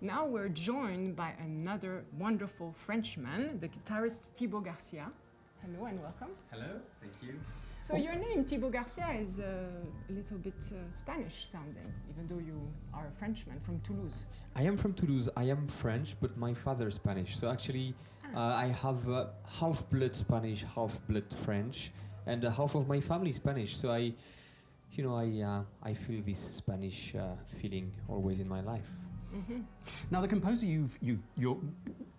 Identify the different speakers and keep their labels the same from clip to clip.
Speaker 1: Now we're joined by another wonderful Frenchman, the guitarist Thibaut Garcia. Hello and welcome.
Speaker 2: Hello, thank you.
Speaker 1: So your name, Thibaut Garcia, is a little bit Spanish sounding, even though you are a Frenchman from Toulouse.
Speaker 2: I am from Toulouse. I am French, but my father is Spanish. So actually, I have half-blood Spanish, half-blood French, and half of my family is Spanish. So I feel this Spanish feeling always in my life.
Speaker 3: Mm-hmm. Now, the composer you're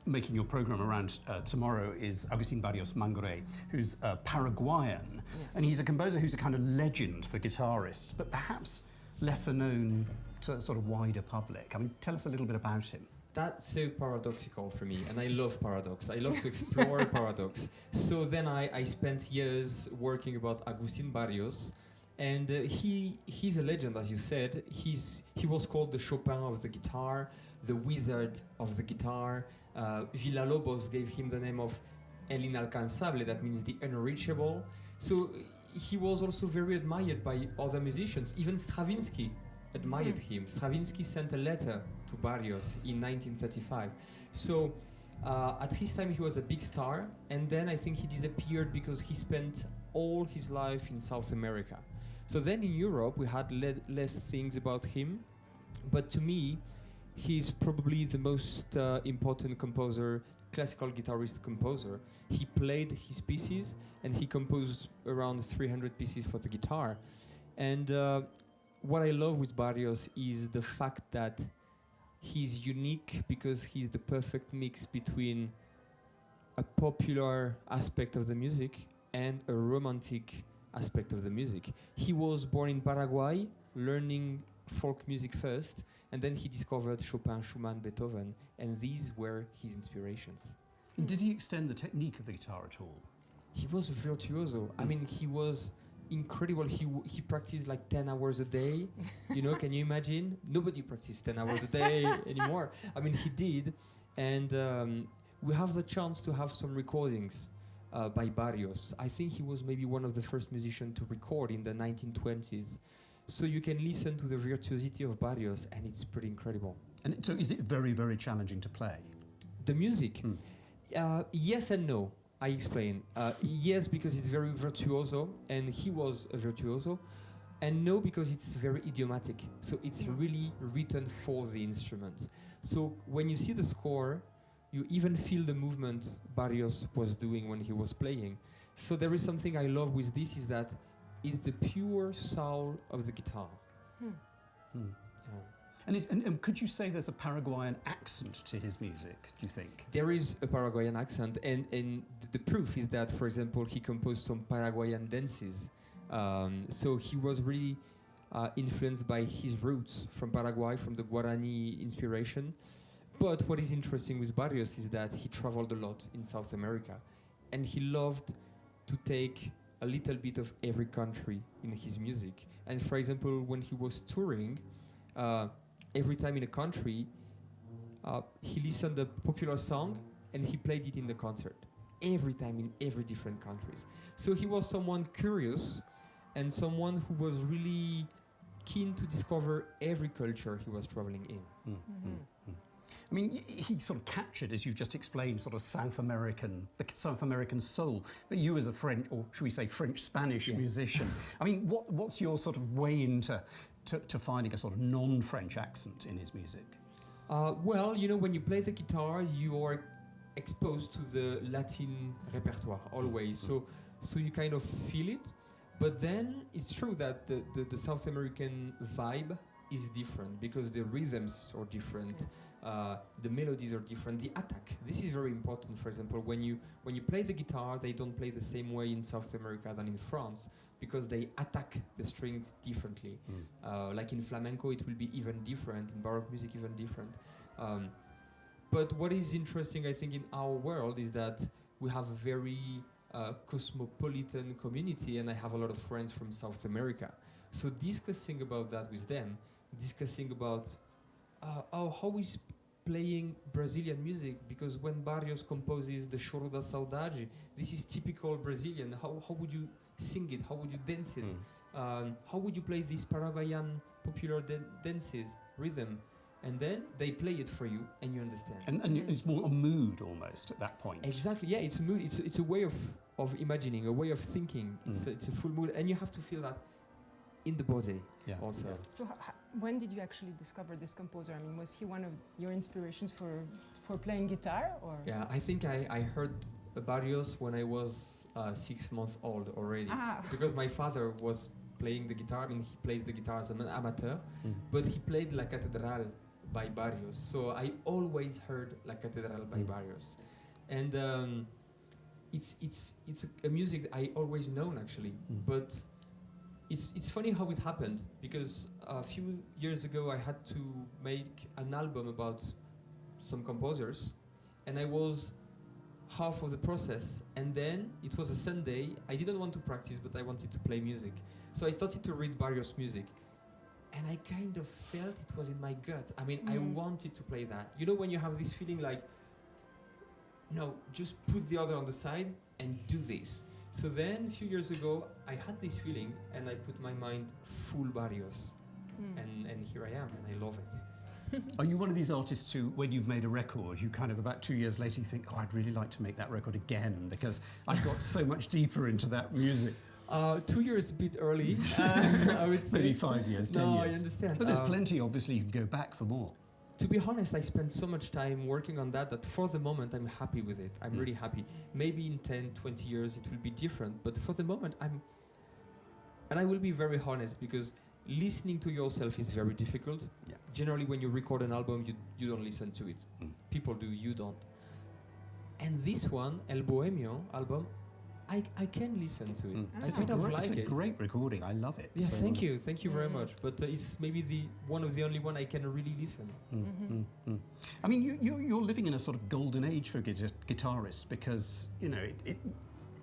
Speaker 3: making your program around tomorrow is Agustín Barrios Mangoré, who's Paraguayan,
Speaker 1: yes.
Speaker 3: And he's a composer who's a kind of legend for guitarists, but perhaps lesser known to the sort of wider public. I mean, tell us a little bit about him.
Speaker 2: That's so paradoxical for me, and I love paradox. I love to explore paradox. So then I spent years working about Agustín Barrios, and he's a legend, as you said. He was called the Chopin of the guitar, the wizard of the guitar. Villalobos gave him the name of El Inalcanzable, that means the unreachable. So he was also very admired by other musicians. Even Stravinsky admired him. Stravinsky sent a letter to Barrios in 1935. So at his time he was a big star, and then I think he disappeared because he spent all his life in South America. So then in Europe we had less things about him, but to me he's probably the most important composer, classical guitarist composer. He played his pieces and he composed around 300 pieces for the guitar. And what I love with Barrios is the fact that he's unique because he's the perfect mix between a popular aspect of the music and a romantic aspect of the music. He was born in Paraguay, learning folk music first, and then he discovered Chopin, Schumann, Beethoven, and these were his inspirations.
Speaker 3: And did he extend the technique of the guitar at all?
Speaker 2: He was a virtuoso. I mean, he was incredible. He practiced like 10 hours a day. You know, can you imagine? Nobody practiced 10 hours a day anymore. I mean, he did. And we have the chance to have some recordings by Barrios. I think he was maybe one of the first musicians to record in the 1920s. So you can listen to the virtuosity of Barrios, and it's pretty incredible.
Speaker 3: And so is it very, very challenging to play?
Speaker 2: The music? Yes and no. I explain. Yes, because it's very virtuoso, and he was a virtuoso. And no, because it's very idiomatic. So it's really written for the instrument. So when you see the score, you even feel the movement Barrios was doing when he was playing. So there is something I love with this, is that it's the pure soul of the guitar. Yeah.
Speaker 3: And could you say there's a Paraguayan accent to his music, do you think?
Speaker 2: There is a Paraguayan accent, and the proof is that, for example, he composed some Paraguayan dances. So he was really influenced by his roots from Paraguay, from the Guarani inspiration. But what is interesting with Barrios is that he traveled a lot in South America, and he loved to take a little bit of every country in his music. And for example, when he was touring, every time in a country, he listened to a popular song and he played it in the concert. Every time in every different countries. So he was someone curious and someone who was really keen to discover every culture he was traveling in.
Speaker 3: I mean, he sort of captured, as you've just explained, sort of the South American soul. But you as a French, or should we say French-Spanish musician, I mean, what's your sort of way into finding a sort of non-French accent in his music?
Speaker 2: Well, you know, when you play the guitar, you are exposed to the Latin repertoire always. So you kind of feel it. But then it's true that the South American vibe is different because the rhythms are different.
Speaker 1: Yes.
Speaker 2: The melodies are different. The attack. This is very important. For example, when you play the guitar, they don't play the same way in South America than in France because they attack the strings differently. Like in flamenco, it will be even different. In Baroque music, even different. But what is interesting, I think, in our world is that we have a very cosmopolitan community, and I have a lot of friends from South America. So discussing about that with them, discussing about how is playing Brazilian music, because when Barrios composes the Choro da Saudade, this is typical Brazilian. How would you sing it? How would you dance it? How would you play these Paraguayan popular dances, rhythm? and then they play it for you, and you understand.
Speaker 3: And it's more a mood almost at that point.
Speaker 2: Exactly. Yeah, it's a mood. It's a way of imagining, a way of thinking. It's a full mood, and you have to feel that in the body also.
Speaker 3: Yeah.
Speaker 1: So when did you actually discover this composer? I mean, was he one of your inspirations for playing guitar, or?
Speaker 2: Yeah, I think I heard Barrios when I was 6 months old already, because my father was playing the guitar. I mean, he plays the guitar as an amateur, but he played La Catedral by Barrios. So I always heard La Catedral by Barrios, and it's a music that I always known actually, but. It's funny how it happened, because a few years ago I had to make an album about some composers, and I was half of the process, and then it was a Sunday. I didn't want to practice, but I wanted to play music. So I started to read Barrios' music, and I kind of felt it was in my gut. I mean, I wanted to play that. You know, when you have this feeling like, no, just put the other on the side and do this. So then, a few years ago, I had this feeling, and I put my mind full Barrios, and here I am, and I love it.
Speaker 3: Are you one of these artists who, when you've made a record, you kind of about 2 years later you think, oh, I'd really like to make that record again because I've got so much deeper into that music?
Speaker 2: 2 years a bit early, I would say.
Speaker 3: Maybe 5 years, 10 years.
Speaker 2: I understand.
Speaker 3: But there's plenty, obviously, you can go back for more.
Speaker 2: To be honest, I spent so much time working on that for the moment I'm happy with it. I'm really happy. Maybe in 10, 20 years it will be different, but for the moment and I will be very honest, because listening to yourself is very difficult.
Speaker 3: Yeah.
Speaker 2: Generally, when you record an album, you don't listen to it. People do, you don't. And this one, El Bohemio album, I can listen to it. I kind of like it.
Speaker 3: It's a great recording. I love it.
Speaker 2: Yeah, so thank you very much. But it's maybe one of the only one I can really listen.
Speaker 3: I mean, you're living in a sort of golden age for guitarists, because you know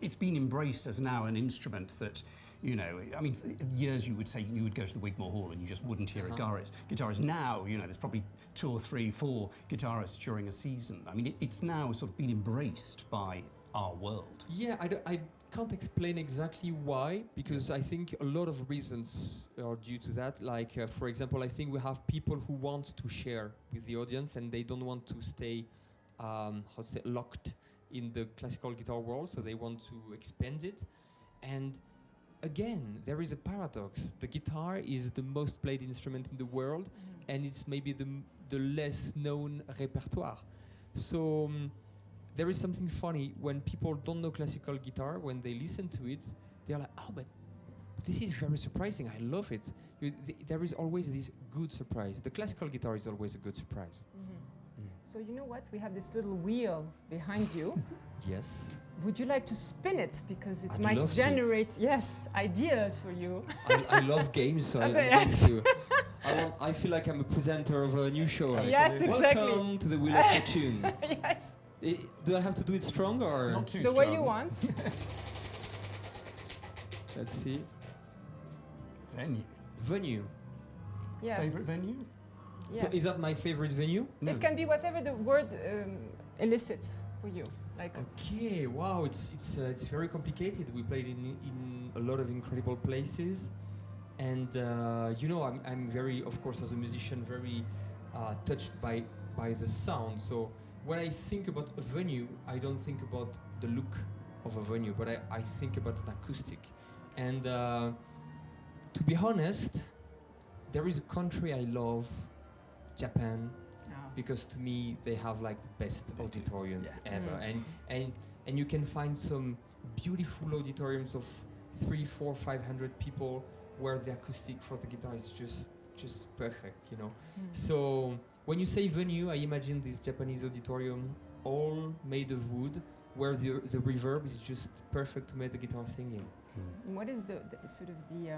Speaker 3: it's been embraced as now an instrument that, you know, I mean, years you would say you would go to the Wigmore Hall and you just wouldn't hear a guitarist. Now, you know, there's probably 2 or 3, 4 guitarists during a season. I mean, it's now sort of been embraced by our world.
Speaker 2: Yeah, I can't explain exactly why, because I think a lot of reasons are due to that. Like, for example, I think we have people who want to share with the audience and they don't want to stay, locked in the classical guitar world, so they want to expand it. And again, there is a paradox. The guitar is the most played instrument in the world, and it's maybe the less known repertoire. So there is something funny when people don't know classical guitar. When they listen to it, they're like, "Oh, but this is very surprising. I love it." There is always this good surprise. The classical guitar is always a good surprise.
Speaker 1: So you know what? We have this little wheel behind you.
Speaker 2: Yes.
Speaker 1: Would you like to spin it, because it
Speaker 2: I'd
Speaker 1: might
Speaker 2: love to.
Speaker 1: generate ideas for you?
Speaker 2: I love games, so I'm going to. I feel like I'm a presenter of a new show.
Speaker 1: Yes, exactly.
Speaker 2: Welcome to the Wheel of Fortune.
Speaker 1: Yes.
Speaker 2: Do I have to do it strong or?
Speaker 3: Not too
Speaker 1: The
Speaker 3: strong.
Speaker 1: way you want.
Speaker 2: Let's see. Venue.
Speaker 1: Yes.
Speaker 3: Favorite venue?
Speaker 1: Yes.
Speaker 2: So is that my favorite venue?
Speaker 3: No.
Speaker 1: It can be whatever the word elicits for you. Like.
Speaker 2: Okay. Wow. It's very complicated. We played in a lot of incredible places, and you know, I'm very, of course, as a musician, very touched by the sound. So when I think about a venue, I don't think about the look of a venue, but I think about an acoustic. And to be honest, there is a country I love, Japan, because to me they have like the best auditoriums ever, and you can find some beautiful auditoriums of 300, 400, 500 people where the acoustic for the guitar is just perfect, you know. So when you say venue, I imagine this Japanese auditorium, all made of wood, where the reverb is just perfect to make the guitar singing.
Speaker 1: What is the sort of the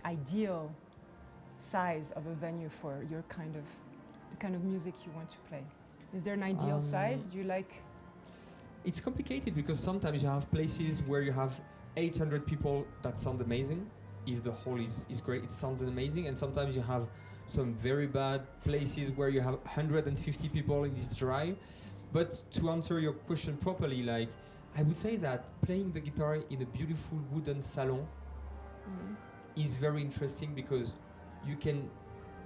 Speaker 1: ideal size of a venue for your kind of music you want to play? Is there an ideal size? Do you like?
Speaker 2: It's complicated because sometimes you have places where you have 800 people that sound amazing. If the hall is great, it sounds amazing. And sometimes you have some very bad places where you have 150 people in this dry. But to answer your question properly, like, I would say that playing the guitar in a beautiful wooden salon is very interesting because you can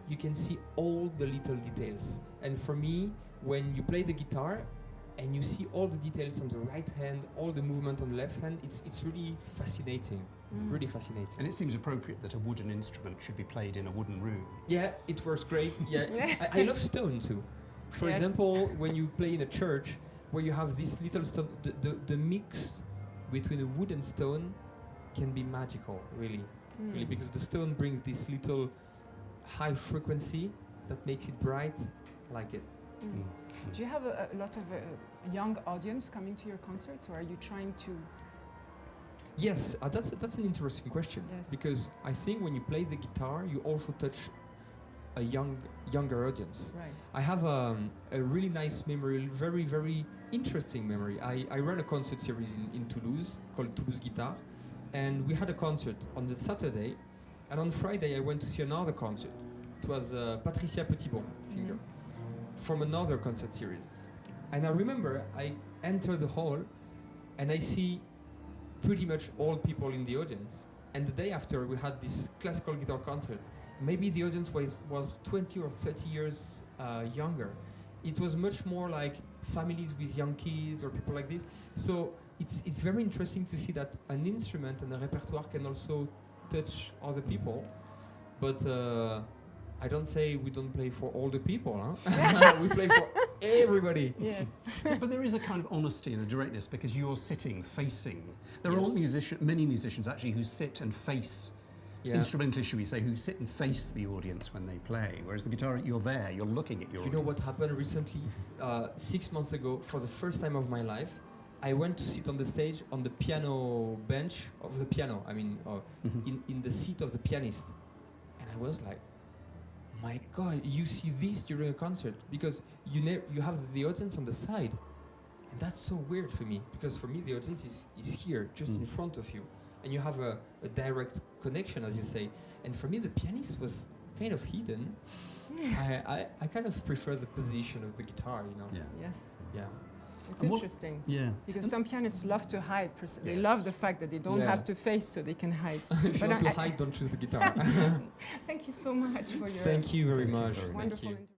Speaker 2: you can see all the little details. And for me, when you play the guitar and you see all the details on the right hand, all the movement on the left hand, it's really fascinating. Really fascinating.
Speaker 3: And it seems appropriate that a wooden instrument should be played in a wooden room.
Speaker 2: Yeah, it works great. Yeah, I love stone too. For
Speaker 1: Yes.
Speaker 2: example, when you play in a church where you have this little stone, the mix between the wood and stone can be magical, really. Really, because the stone brings this little high frequency that makes it bright. I like it.
Speaker 1: Do you have a lot of young audience coming to your concerts, or are you trying to?
Speaker 2: Yes, that's an interesting question.
Speaker 1: Yes.
Speaker 2: Because I think when you play the guitar, you also touch a younger audience.
Speaker 1: Right.
Speaker 2: I have a really nice memory, very, very interesting memory. I ran a concert series in Toulouse called Toulouse Guitar, and we had a concert on the Saturday, and on Friday I went to see another concert. It was Patricia Petitbon, singer, from another concert series. And I remember I enter the hall and I see pretty much all people in the audience. And the day after we had this classical guitar concert. Maybe the audience was 20 or 30 years younger. It was much more like families with young kids or people like this. So it's very interesting to see that an instrument and a repertoire can also touch other people. But I don't say we don't play for all the people, huh? We play for everybody.
Speaker 1: Yes.
Speaker 3: But there is a kind of honesty and a directness because you're sitting, facing. There
Speaker 2: Yes.
Speaker 3: are many musicians actually who sit and face, instrumentalists, should we say, who sit and face the audience when they play. Whereas the guitar, you're there, you're looking at your
Speaker 2: You
Speaker 3: audience.
Speaker 2: know what happened recently? 6 months ago, for the first time of my life, I went to sit on the stage on the piano bench of the piano. I mean, in the seat of the pianist, and I was like, "My God, you see this during a concert because you have the audience on the side, and that's so weird for me because for me the audience is here, just in front of you, and you have a direct connection, as you say. And for me, the pianist was kind of hidden. I kind of prefer the position of the guitar, you know.
Speaker 3: Yeah.
Speaker 1: Yes.
Speaker 2: Yeah.
Speaker 1: It's
Speaker 3: And what-
Speaker 1: interesting.
Speaker 3: Yeah.
Speaker 1: Because some pianists love to hide. They
Speaker 3: Yes.
Speaker 1: love the fact that they don't
Speaker 2: Yeah.
Speaker 1: have to face, so they can hide.
Speaker 2: If you want to hide, don't choose the guitar.
Speaker 1: Thank you so much for your
Speaker 2: Thank you very
Speaker 3: Thank you
Speaker 2: much.
Speaker 3: very much.
Speaker 2: Thank
Speaker 1: wonderful
Speaker 2: you.
Speaker 1: interview.